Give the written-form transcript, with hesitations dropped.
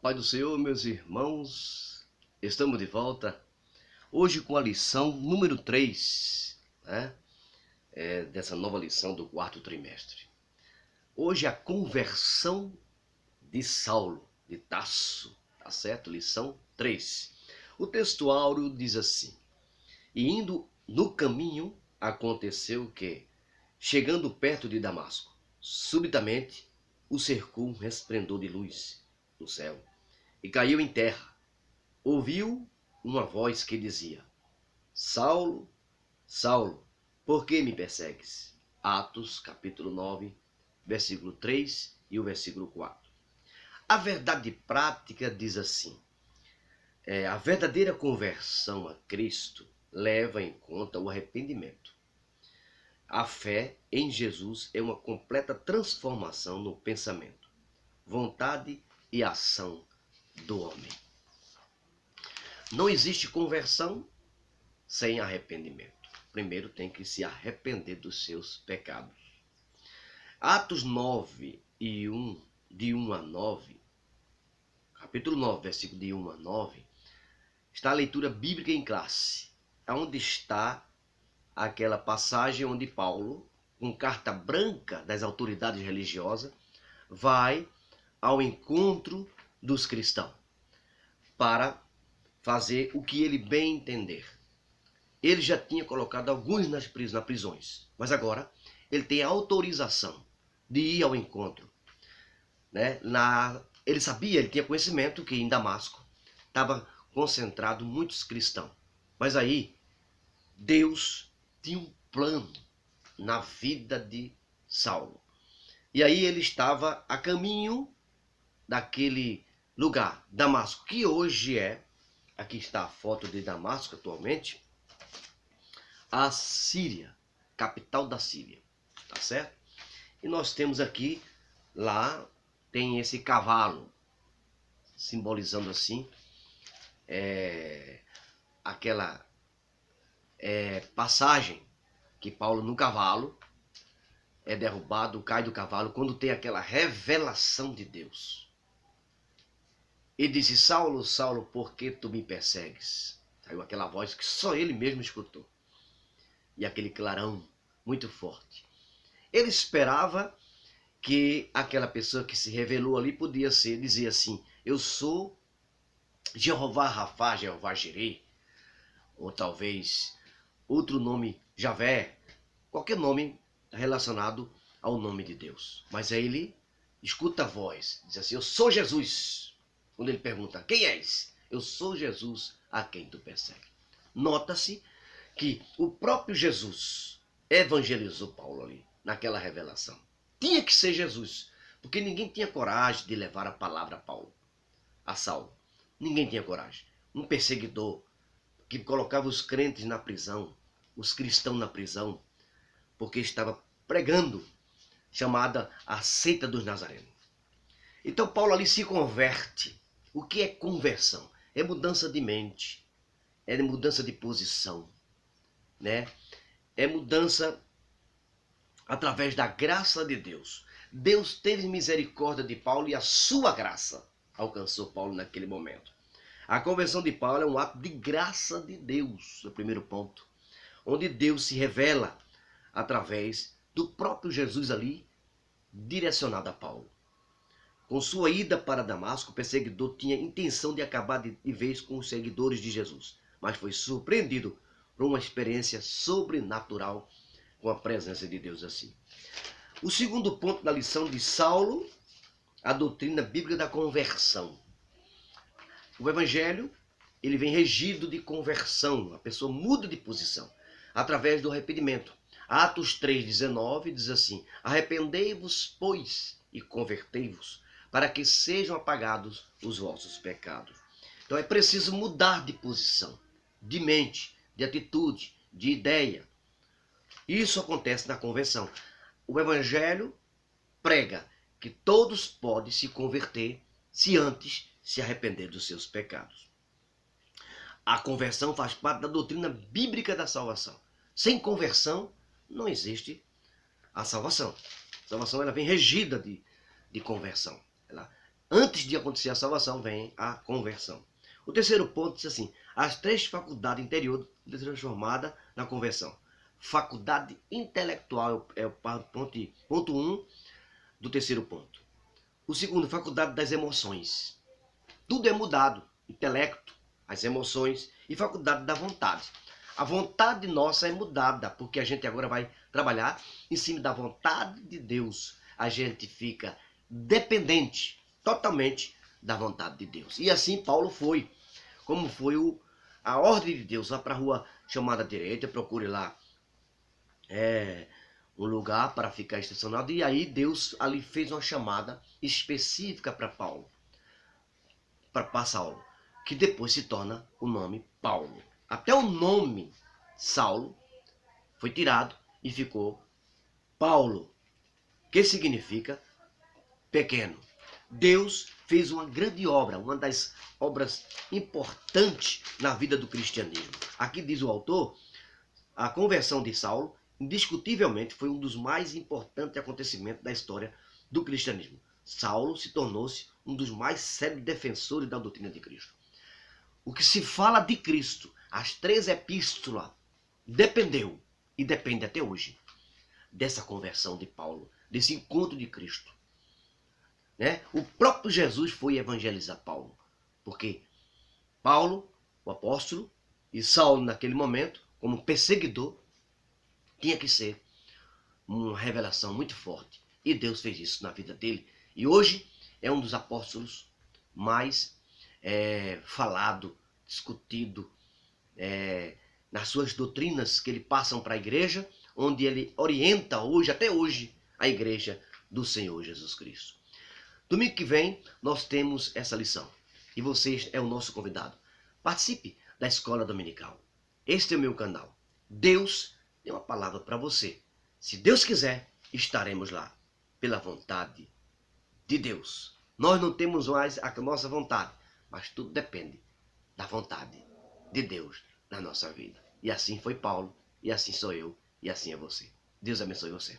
Pai do Senhor, meus irmãos, estamos de volta, hoje com a lição número 3, né? Dessa nova lição do quarto trimestre. Hoje a conversão de Saulo, de Tarso, tá certo? Lição 3. O texto áureo diz assim: E indo no caminho, aconteceu que, chegando perto de Damasco, subitamente o cercou um resplendor de luz no céu, e caiu em terra. Ouviu uma voz que dizia: Saulo, Saulo, por que me persegues? Atos, capítulo 9, versículo 3 e o versículo 4. A verdade prática diz assim: a verdadeira conversão a Cristo leva em conta o arrependimento. A fé em Jesus é uma completa transformação no pensamento, vontade e ação do homem. Não existe conversão sem arrependimento. Primeiro tem que se arrepender dos seus pecados. Atos 9 e 1, de 1 a 9, capítulo 9, versículo de 1 a 9, está a leitura bíblica em classe, onde está aquela passagem onde Paulo, com carta branca das autoridades religiosas, vai ao encontro dos cristãos para fazer o que ele bem entender. Ele já tinha colocado alguns nas prisões, mas agora ele tem autorização de ir ao encontro. Né? Ele sabia, ele tinha conhecimento que em Damasco estava concentrado muitos cristãos. Mas aí Deus tinha um plano na vida de Saulo. E aí ele estava a caminho daquele lugar, Damasco, que hoje aqui está a foto de Damasco atualmente, a Síria, capital da Síria, tá certo? E nós temos aqui, lá tem esse cavalo, simbolizando assim, aquela passagem que Paulo no cavalo é derrubado, cai do cavalo, quando tem aquela revelação de Deus. E disse: Saulo, Saulo, por que tu me persegues? Saiu aquela voz que só ele mesmo escutou. E aquele clarão muito forte. Ele esperava que aquela pessoa que se revelou ali podia dizer assim: eu sou Jeová Rafá, Jeová Jireh, ou talvez outro nome, Javé, qualquer nome relacionado ao nome de Deus. Mas aí ele escuta a voz, diz assim: eu sou Jesus. Quando ele pergunta: quem és? Eu sou Jesus a quem tu persegue. Nota-se que o próprio Jesus evangelizou Paulo ali, naquela revelação. Tinha que ser Jesus, porque ninguém tinha coragem de levar a palavra a Saulo. Ninguém tinha coragem. Um perseguidor que colocava os crentes na prisão, os cristãos na prisão, porque estava pregando, chamada a seita dos nazarenos. Então Paulo ali se converte. O que é conversão? É mudança de mente, é mudança de posição, né? É mudança através da graça de Deus. Deus teve misericórdia de Paulo e a sua graça alcançou Paulo naquele momento. A conversão de Paulo é um ato de graça de Deus, o primeiro ponto, onde Deus se revela através do próprio Jesus ali, direcionado a Paulo. Com sua ida para Damasco, o perseguidor tinha intenção de acabar de vez com os seguidores de Jesus, mas foi surpreendido por uma experiência sobrenatural com a presença de Deus assim. O segundo ponto da lição de Saulo, a doutrina bíblica da conversão. O evangelho, ele vem regido de conversão, a pessoa muda de posição através do arrependimento. Atos 3,19 diz assim: arrependei-vos, pois, e convertei-vos, para que sejam apagados os vossos pecados. Então é preciso mudar de posição, de mente, de atitude, de ideia. Isso acontece na conversão. O evangelho prega que todos podem se converter se antes se arrepender dos seus pecados. A conversão faz parte da doutrina bíblica da salvação. Sem conversão não existe a salvação. A salvação ela vem regida de conversão. Antes de acontecer a salvação, vem a conversão. O terceiro ponto diz assim: as 3 faculdades interiores transformadas na conversão. Faculdade intelectual é o ponto 1 do terceiro ponto. O segundo, faculdade das emoções. Tudo é mudado: intelecto, as emoções e faculdade da vontade. A vontade nossa é mudada, porque a gente agora vai trabalhar em cima da vontade de Deus. A gente fica dependente totalmente da vontade de Deus. E assim Paulo foi. Como foi a ordem de Deus. Vá para a rua chamada direita, procure lá um lugar para ficar estacionado. E aí Deus ali fez uma chamada específica para Paulo, para Saulo, que depois se torna o nome Paulo. Até o nome Saulo foi tirado e ficou Paulo, que significa pequeno. Deus fez uma grande obra, uma das obras importantes na vida do cristianismo. Aqui diz o autor, a conversão de Saulo, indiscutivelmente, foi um dos mais importantes acontecimentos da história do cristianismo. Saulo se tornou-se um dos mais sérios defensores da doutrina de Cristo. O que se fala de Cristo, as 3 epístolas, dependeu e depende até hoje dessa conversão de Paulo, desse encontro de Cristo. O próprio Jesus foi evangelizar Paulo, porque Paulo, o apóstolo, e Saulo naquele momento, como perseguidor, tinha que ser uma revelação muito forte. E Deus fez isso na vida dele. E hoje é um dos apóstolos mais falado, discutido, nas suas doutrinas que ele passam para a igreja, onde ele orienta hoje, até hoje, a igreja do Senhor Jesus Cristo. Domingo que vem nós temos essa lição e você é o nosso convidado. Participe da escola dominical. Este é o meu canal. Deus tem uma palavra para você. Se Deus quiser, estaremos lá, pela vontade de Deus. Nós não temos mais a nossa vontade, mas tudo depende da vontade de Deus na nossa vida. E assim foi Paulo, e assim sou eu, e assim é você. Deus abençoe você.